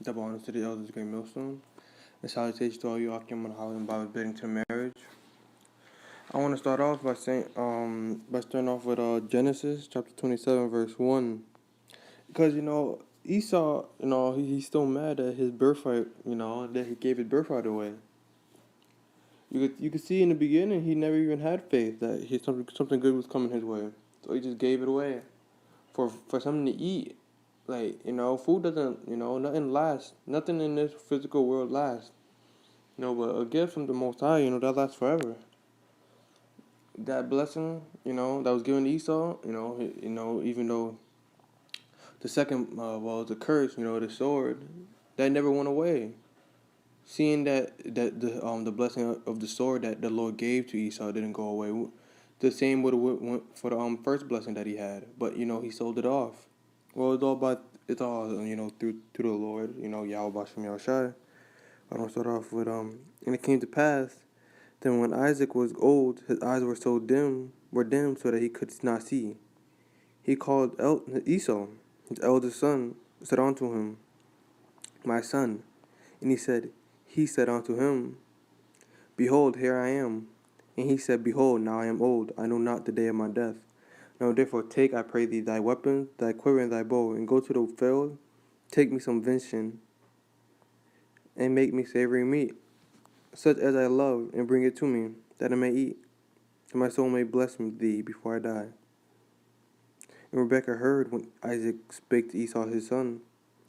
Double honors to the elders, great millstone. And salutations to all you Akim and Holland Bible bidding to marriage. I want to start off by starting off with Genesis chapter 27, verse 1. Because, Esau, he's still mad at his birthright, that he gave his birthright away. You could see in the beginning he never even had faith that something good was coming his way. So he just gave it away for something to eat. Like, food doesn't, nothing lasts. Nothing in this physical world lasts. But a gift from the Most High, that lasts forever. That blessing, that was given to Esau, even though the second, the curse, the sword, that never went away. Seeing that the blessing of the sword that the Lord gave to Esau didn't go away, the same would have went for the first blessing that he had, but he sold it off. Well, it's all through the Lord, Yahweh Bashem Yahushai. I don't start off with and it came to pass. Then when Isaac was old, his eyes were dim so that he could not see. He called Esau, his eldest son, said unto him, My son. And he said unto him, Behold, here I am. And he said, Behold, now I am old, I know not the day of my death. Now therefore take, I pray thee, thy weapons, thy quiver, and thy bow, and go to the field, take me some venison, and make me savory meat, such as I love, and bring it to me, that I may eat, and my soul may bless thee before I die. And Rebekah heard when Isaac spake to Esau his son.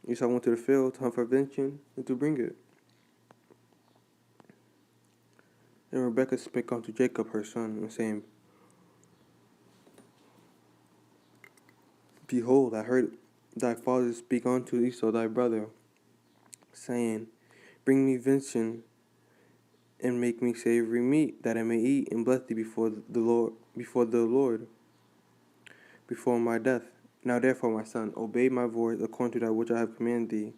Esau went to the field to hunt for venison, and to bring it. And Rebekah spake unto Jacob her son, and saying, Behold, I heard thy father speak unto Esau thy brother, saying, Bring me venison, and make me savory meat, that I may eat, and bless thee before the Lord, before my death. Now therefore, my son, obey my voice according to that which I have commanded thee.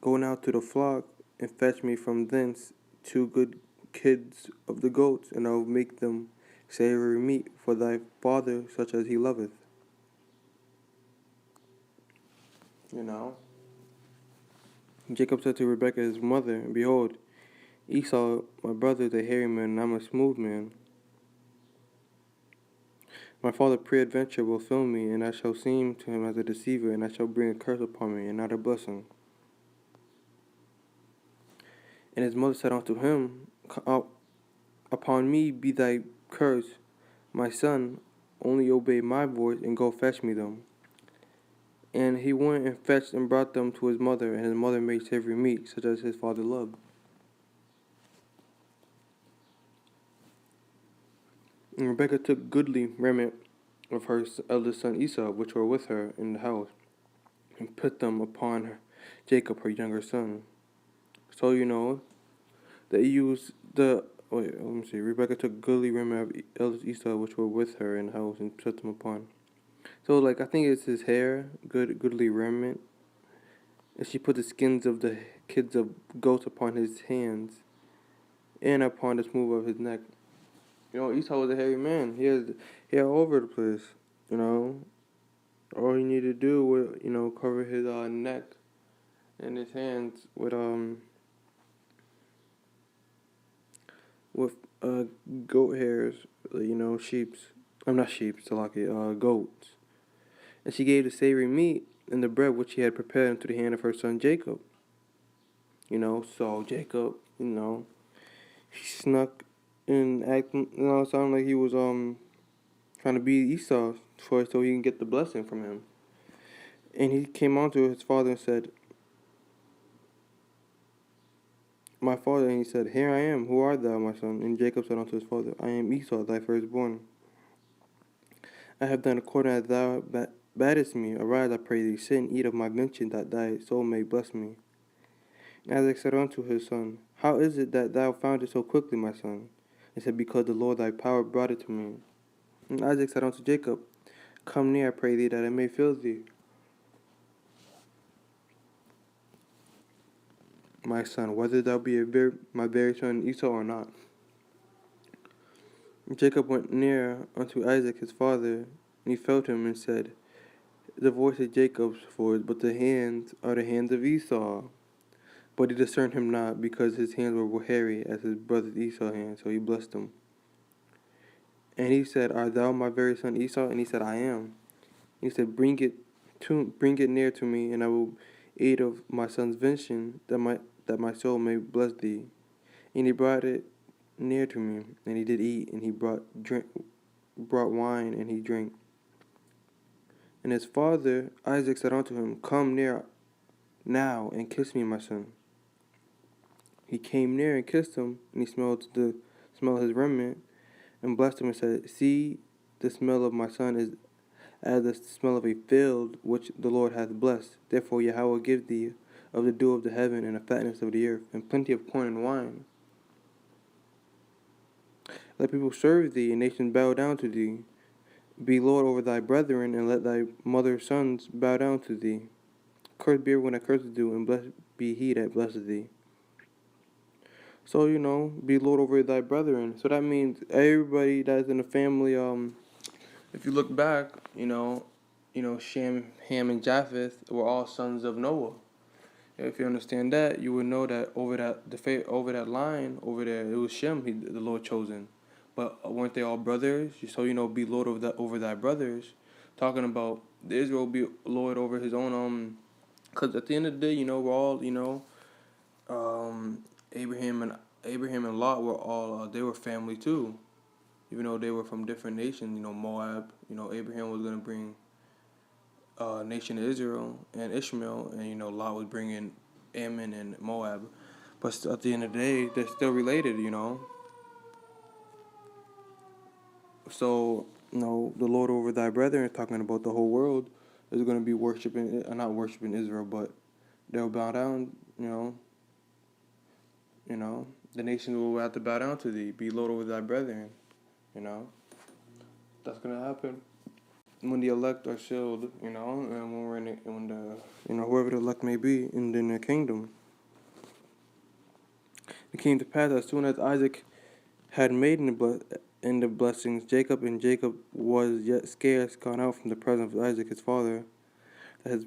Go now to the flock, and fetch me from thence 2 good kids of the goats, and I will make them savory meat for thy father, such as he loveth. Jacob said to Rebekah his mother, Behold, Esau my brother is a hairy man, and I am a smooth man. My father peradventure will fill me, and I shall seem to him as a deceiver, and I shall bring a curse upon me, and not a blessing. And his mother said unto him, Upon me be thy curse, my son, only obey my voice, and go fetch me them. And he went and fetched and brought them to his mother, and his mother made savory meat, such as his father loved. And Rebekah took goodly raiment of her eldest son Esau, which were with her in the house, and put them upon Jacob her younger son. So that he used Rebekah took goodly raiment of eldest Esau, which were with her in the house, and put them upon. So I think it's his hair, goodly raiment. And she put the skins of the kids of goats upon his hands, and upon the smooth of his neck. Esau was a hairy man. He had all over the place. All he needed to do was cover his neck and his hands with goat hairs. Sheep's. I'm not sheep. Salaki. Goats. And she gave the savory meat and the bread which she had prepared into the hand of her son Jacob. So Jacob, he snuck and acting, sounded like he was trying to beat Esau so he can get the blessing from him. And he came on to his father and said, My father, and he said, Here I am, who art thou, my son? And Jacob said unto his father, I am Esau, thy firstborn. I have done according as thou badest me. Arise, I pray thee, sit and eat of my venison, that thy soul may bless me. And Isaac said unto his son, How is it that thou found it so quickly, my son? He said, Because the Lord thy power brought it to me. And Isaac said unto Jacob, Come near, I pray thee, that I may fill thee. My son, whether thou be my very son Esau or not. And Jacob went near unto Isaac his father, and he felt him and said, the voice of Jacob's voice, but the hands are the hands of Esau. But he discerned him not, because his hands were hairy as his brother Esau's hands, so he blessed him. And he said, Art thou my very son Esau? And he said, I am. He said, Bring it near to me, and I will eat of my son's venison, that my soul may bless thee. And he brought it near to me, and he did eat, and he brought wine, and he drank. And his father Isaac said unto him, Come near now, and kiss me, my son. He came near and kissed him, and he smelled the smell of his raiment, and blessed him, and said, See, the smell of my son is as the smell of a field which the Lord hath blessed. Therefore Yahweh will give thee of the dew of the heaven, and the fatness of the earth, and plenty of corn and wine. Let people serve thee, and nations bow down to thee. Be Lord over thy brethren, and let thy mother's sons bow down to thee. Cursed be everyone that curses thee, and blessed be he that blesses thee. So, be Lord over thy brethren. So that means everybody that's in the family, if you look back, Shem, Ham, and Japheth were all sons of Noah. If you understand that, you would know that over that line over there, it was Shem, the Lord chosen. But weren't they all brothers? So be Lord over thy brothers. Talking about Israel be Lord over his own. Because at the end of the day, we're all Abraham and Lot were all they were family too, even though they were from different nations. Moab. Abraham was gonna bring nation of Israel and Ishmael, and Lot was bringing Ammon and Moab. But at the end of the day, they're still related. So the Lord over thy brethren, talking about the whole world, is going to be not worshiping Israel, but they'll bow down. The nations will have to bow down to thee. Be Lord over thy brethren. That's going to happen when the elect are sealed. And when we're when the whoever the elect may be in the kingdom. It came to pass as soon as Isaac had made in the blessings, Jacob was yet scarce gone out from the presence of Isaac his father, that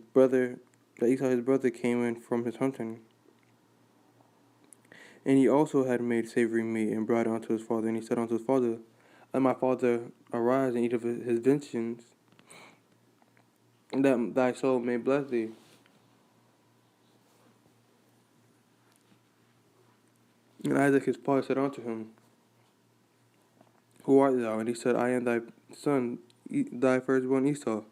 Esau his brother came in from his hunting. And he also had made savory meat, and brought it unto his father. And he said unto his father, Let my father arise and eat of his vengeance, that thy soul may bless thee. And Isaac his father said unto him, Who art thou? And he said, I am thy son, thy firstborn Esau.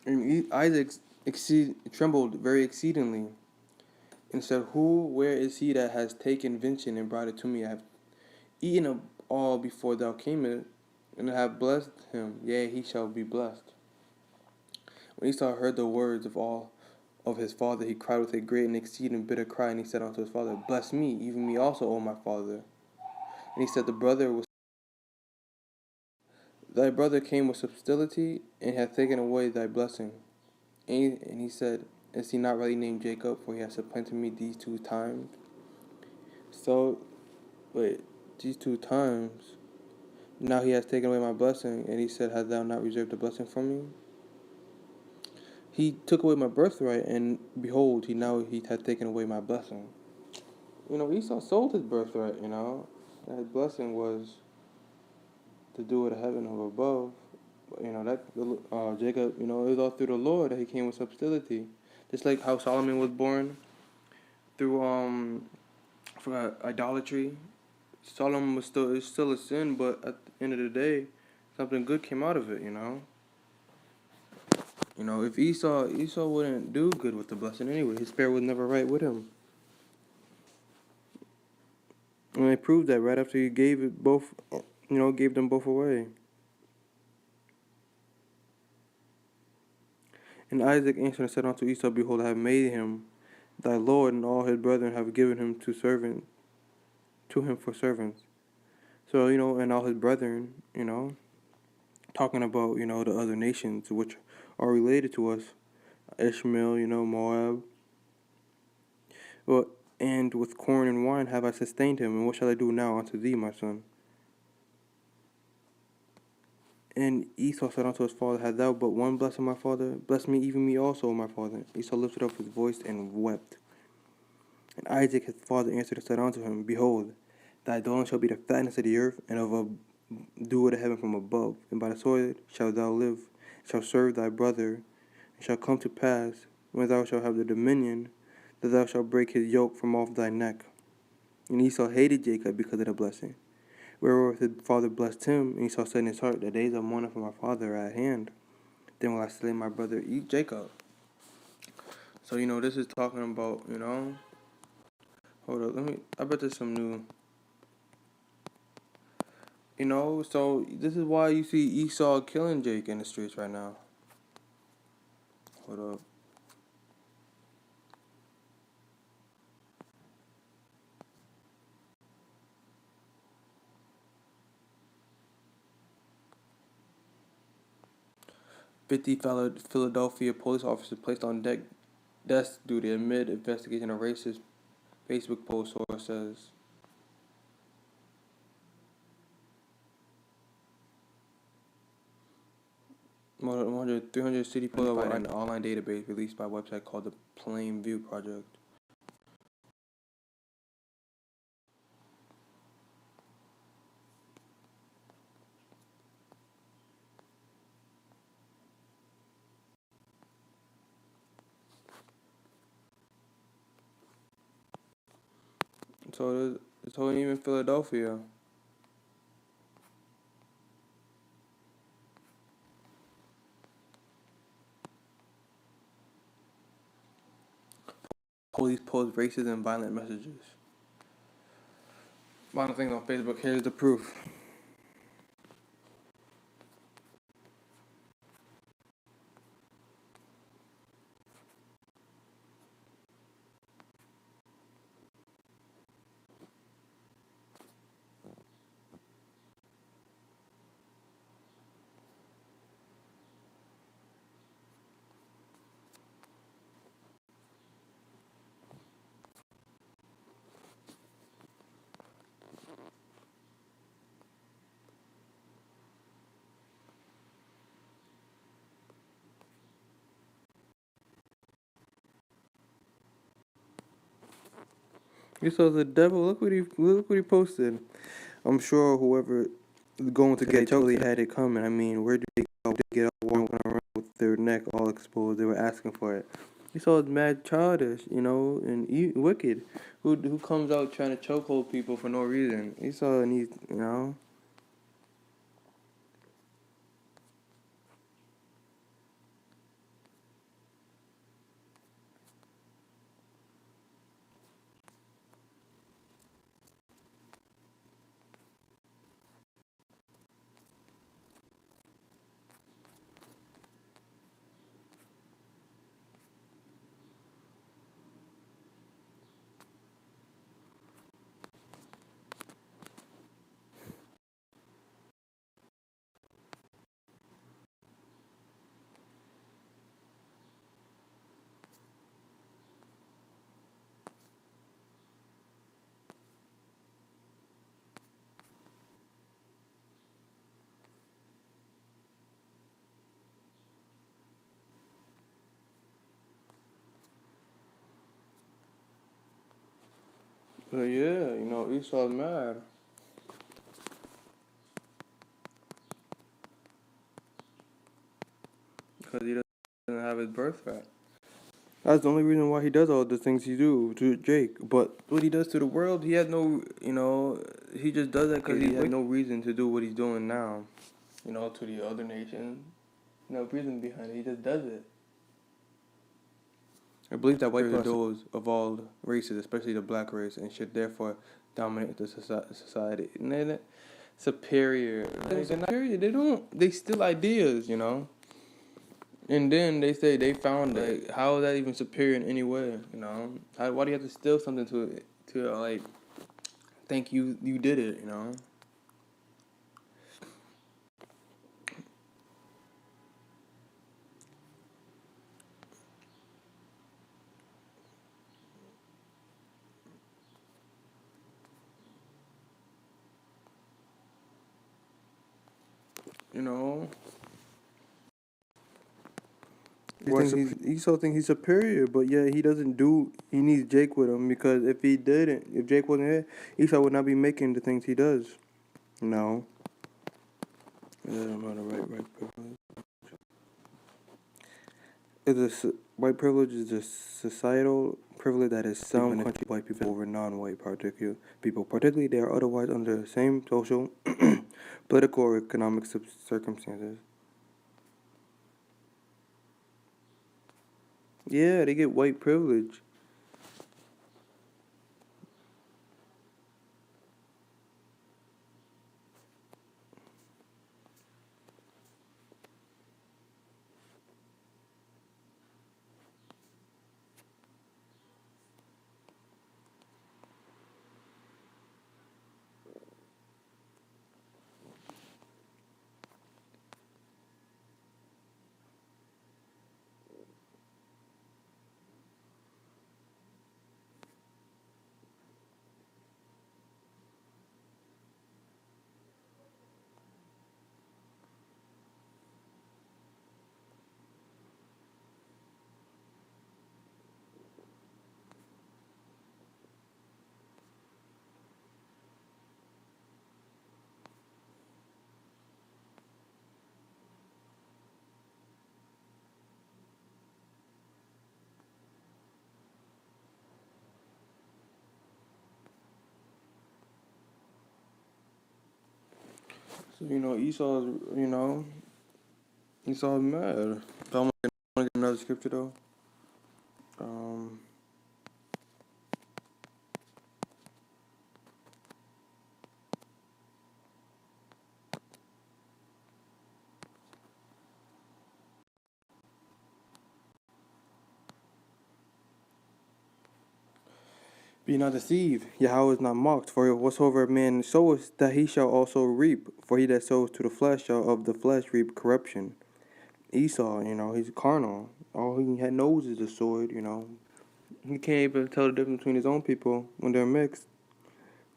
And Isaac trembled very exceedingly, and said, Where is he that has taken vengeance and brought it to me? I have eaten of all before thou camest, and I have blessed him. Yea, he shall be blessed. When Esau heard the words of his father, he cried with a great and exceeding bitter cry, and he said unto his father, Bless me, even me also, O my father. And he said, Thy brother came with subtlety, and hath taken away thy blessing. And he said, Is he not really named Jacob, for he has supplanted me these 2 times? So, these 2 times, now he has taken away my blessing. And he said, Hast thou not reserved a blessing for me? He took away my birthright, and behold, he had taken away my blessing. Esau sold his birthright, and his blessing was to do with the heaven of above. Jacob, it was all through the Lord that he came with subtlety. Just like how Solomon was born through for idolatry. Solomon was still a sin, but at the end of the day, something good came out of it. If Esau wouldn't do good with the blessing anyway, his spirit was never right with him. And they proved that right after he gave them both away. And Isaac answered and said unto Esau, Behold, I have made him thy Lord, and all his brethren have given him to him for servants. So, and all his brethren, talking about, the other nations which are related to us, Ishmael, Moab. Well, and with corn and wine have I sustained him, and what shall I do now unto thee, my son? And Esau said unto his father, Hast thou but one blessing, my father? Bless me, even me also, my father. Esau lifted up his voice and wept. And Isaac his father answered and said unto him, Behold, thy dwelling shall be the fatness of the earth, and of a dew of the heaven from above. And by the sword shalt thou live, and shalt serve thy brother. It shall come to pass, when thou shalt have the dominion, that thou shalt break his yoke from off thy neck. And Esau hated Jacob because of the blessing. Wherewith his father blessed him, and Esau said in his heart, The days of mourning for my father are at hand. Then will I slay my brother Jacob. So, this is talking about, hold up, I bet there's some new, so this is why you see Esau killing Jake in the streets right now. Hold up. Philadelphia police officers placed on desk duty amid investigation of racist Facebook post, source says. 300 city pulled up an online database released by a website called the Plain View Project. So even Philadelphia. Police post racist and violent messages. Violent things on Facebook. Here's the proof. You saw the devil. Look what he posted. I'm sure whoever is going to get totally had it coming. I mean, where did they go? They get up walking around with their neck all exposed. They were asking for it. You saw it's mad childish, and wicked. Who comes out trying to chokehold people for no reason? You saw and he's. But yeah, Esau's mad. Because he doesn't have his birthright. That's the only reason why he does all the things he do to Jake. But what he does to the world, he has no, he just does that because he has no reason to do what he's doing now. To the other nations. No reason behind it. He just does it. I believe that white people of all races, especially the black race, and should therefore dominate the society. And they're superior. They're superior. They steal ideas, And then they say they found it. How is that even superior in any way? Why do you have to steal something to think you did it? You know, Esau thinks he's superior, but yeah, he doesn't do. He needs Jake with him because if Jake wasn't here, Esau would not be making the things he does. No. Yeah, I'm on the right privilege. White privilege is a societal privilege that is some country white people over non-white people, particularly they are otherwise under the same social, political, or economic circumstances. Yeah, they get white privilege. So Esau's mad. So I'm gonna get another scripture though. Um, Be not deceived, Yahweh is not mocked. For whatsoever a man soweth, that he shall also reap. For he that sows to the flesh shall of the flesh reap corruption. Esau, he's carnal. All he knows is the sword. He can't even tell the difference between his own people when they're mixed.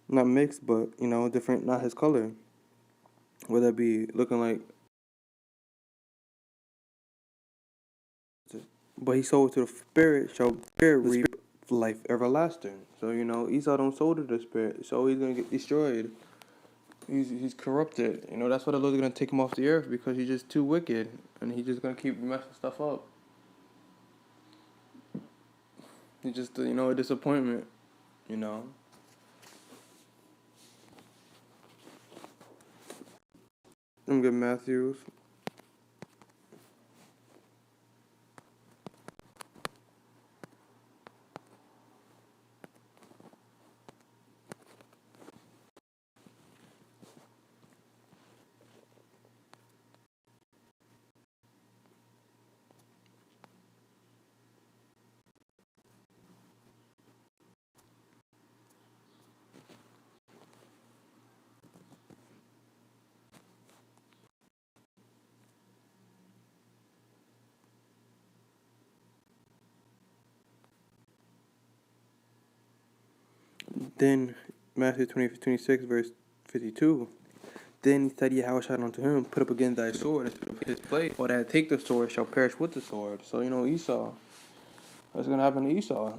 Not mixed, but different. Not his color. Whether that be looking like. But he sold to the spirit shall reap life everlasting. So Esau don't sow to the spirit, so he's gonna get destroyed. He's corrupted. That's why the Lord's gonna take him off the earth because he's just too wicked, and he's just gonna keep messing stuff up. He's just a disappointment. I'm good, Matthews. Then Matthew 20:26 verse 52. Then said Yahushua unto him, put up again thy sword instead of his place, or that take the sword shall perish with the sword. So Esau. What's gonna happen to Esau?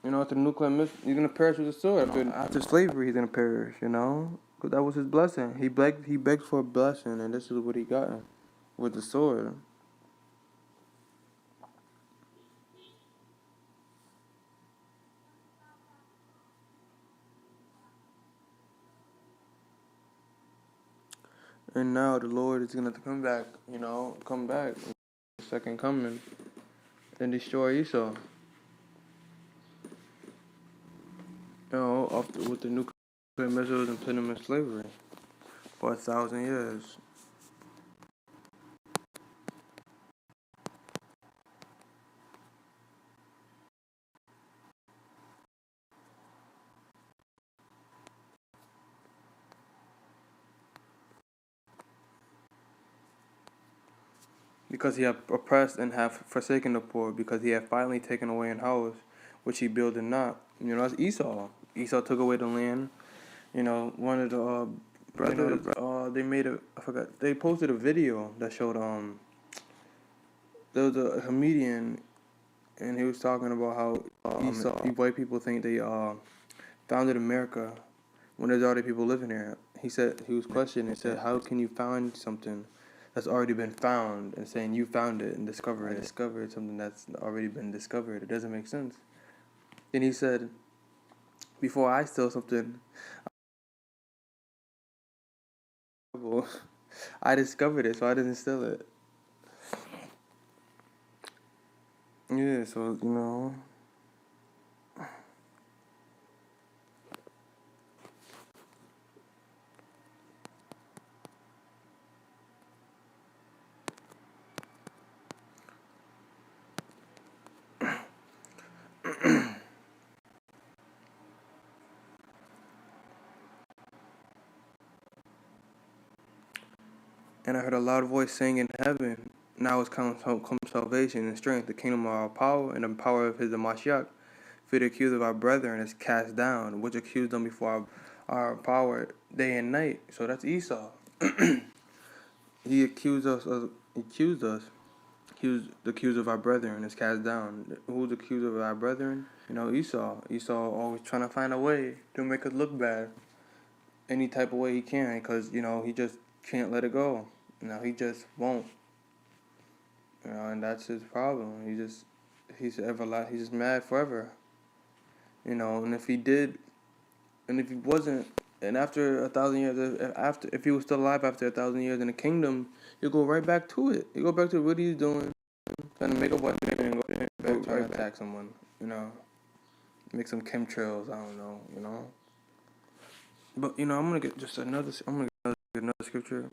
After the nuclear missile, he's gonna perish with the sword. After slavery, he's gonna perish. Because that was his blessing. He begged for a blessing, and this is what he got with the sword. And now the Lord is gonna come back. Come back, second coming, and destroy Esau. With the nuclear missiles and put him in slavery for 1,000 years. Because he hath oppressed and hath forsaken the poor, because he hath finally taken away an house which he builded not. That's Esau. Esau took away the land. Wanted to brothers, they made a, I forgot, they posted a video that showed, there was a comedian, and he was talking about how Esau, white people think they, founded America when there's already people living here. He said, he was questioning, he said, how can you find something that's already been found and saying you found it and discovered something that's already been discovered? It doesn't make sense. Then he said, before I steal something, I discovered it, so I didn't steal it. Yeah, so, you know. And I heard a loud voice saying in heaven, now is come salvation and strength, the kingdom of our power and the power of his Mashiach. For the accused of our brethren is cast down, which accused them before our power day and night. So that's Esau. He accused us the accuser of our brethren is cast down. Who's the accuser of our brethren? You know, Esau. Esau always trying to find a way to make us look bad. Any type of way he can, because, you know, he just can't let it go. You know, he just won't. You know, and that's his problem. He's just mad forever. You know, and if he did, and if he wasn't, and after 1,000 years, if he was still alive after 1,000 years in the kingdom, he'll go right back to it. He'll go back to what he's doing, trying to make a weapon and go back trying to attack someone. You know, make some chemtrails. I don't know. You know, but you know, I'm gonna get another scripture.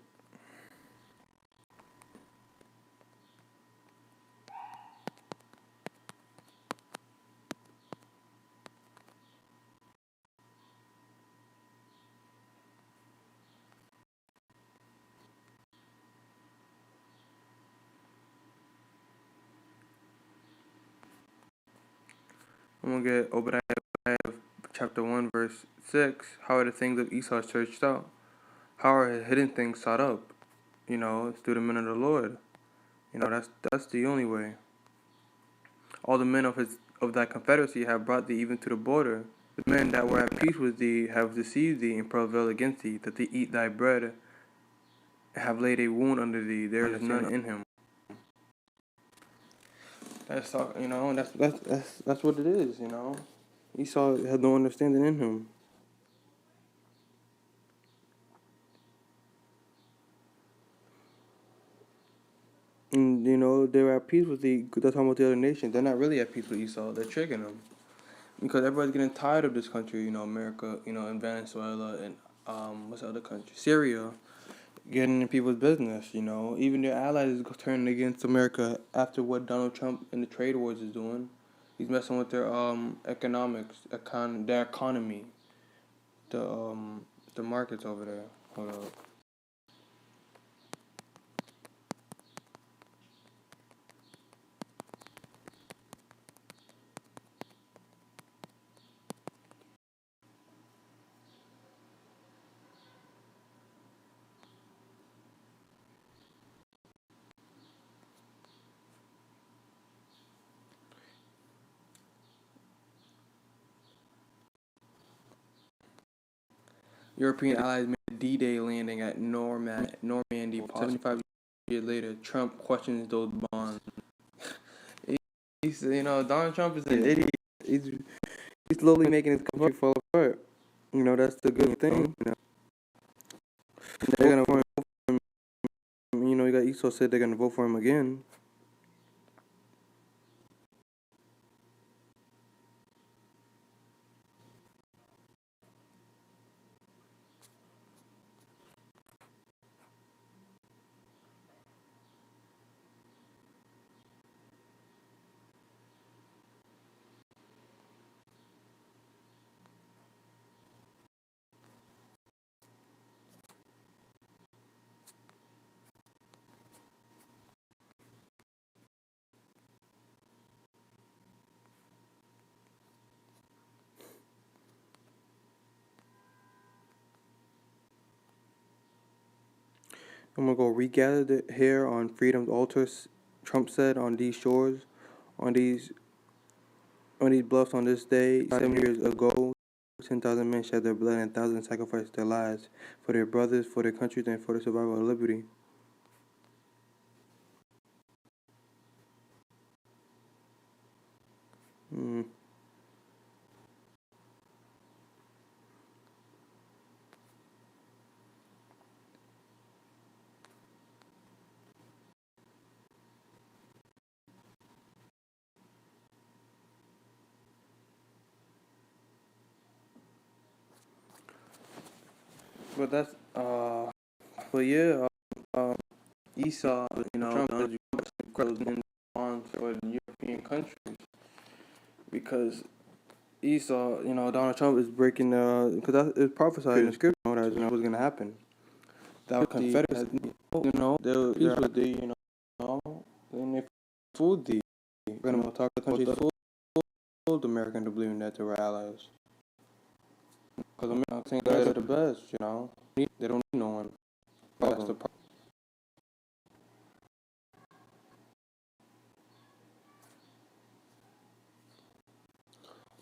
I'm gonna get Obadiah chapter 1 verse 6. How are the things of Esau searched out? How are his hidden things sought up? You know, it's through the men of the Lord. You know, that's the only way. All the men of that confederacy have brought thee even to the border. The men that were at peace with thee have deceived thee and prevailed against thee, that they eat thy bread, have laid a wound under thee. There is none in him. That's you know, that's what it is. You know, Esau had no understanding in him. And, you know, they're at peace with they're talking about the other nations. They're not really at peace with Esau. They're tricking them. Because everybody's getting tired of this country, you know, America, you know, and Venezuela, and, what's the other country? Syria, getting in people's business, you know. Even their allies is turning against America after what Donald Trump and the trade wars is doing. He's messing with their, economics, their economy, the markets over there. Hold up. European allies made D-Day landing at Normandy. 75 years later, Trump questions those bonds. He's, you know, Donald Trump is an idiot. He's slowly making his country fall apart. You know, that's the good thing. You know, they're gonna vote for him. You know, you got Esau said they're gonna vote for him again. I'm gonna go regather the hair on freedom's altars, Trump said, on these shores, on these bluffs on this day. 7 years ago, 10,000 men shed their blood and thousands sacrificed their lives for their brothers, for their countries, and for the survival of liberty. But that's but yeah, Esau, Trump is in bonds for the European countries because Esau, Donald Trump is breaking because it's prophesied in the scripture that was gonna happen. That was Confederacy, these were the, and they fooled the, talk the country fooled America into believing that they were allies. Because America think they're the best, they don't need no one. That's the problem.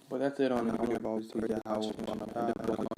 But that's it on the video about how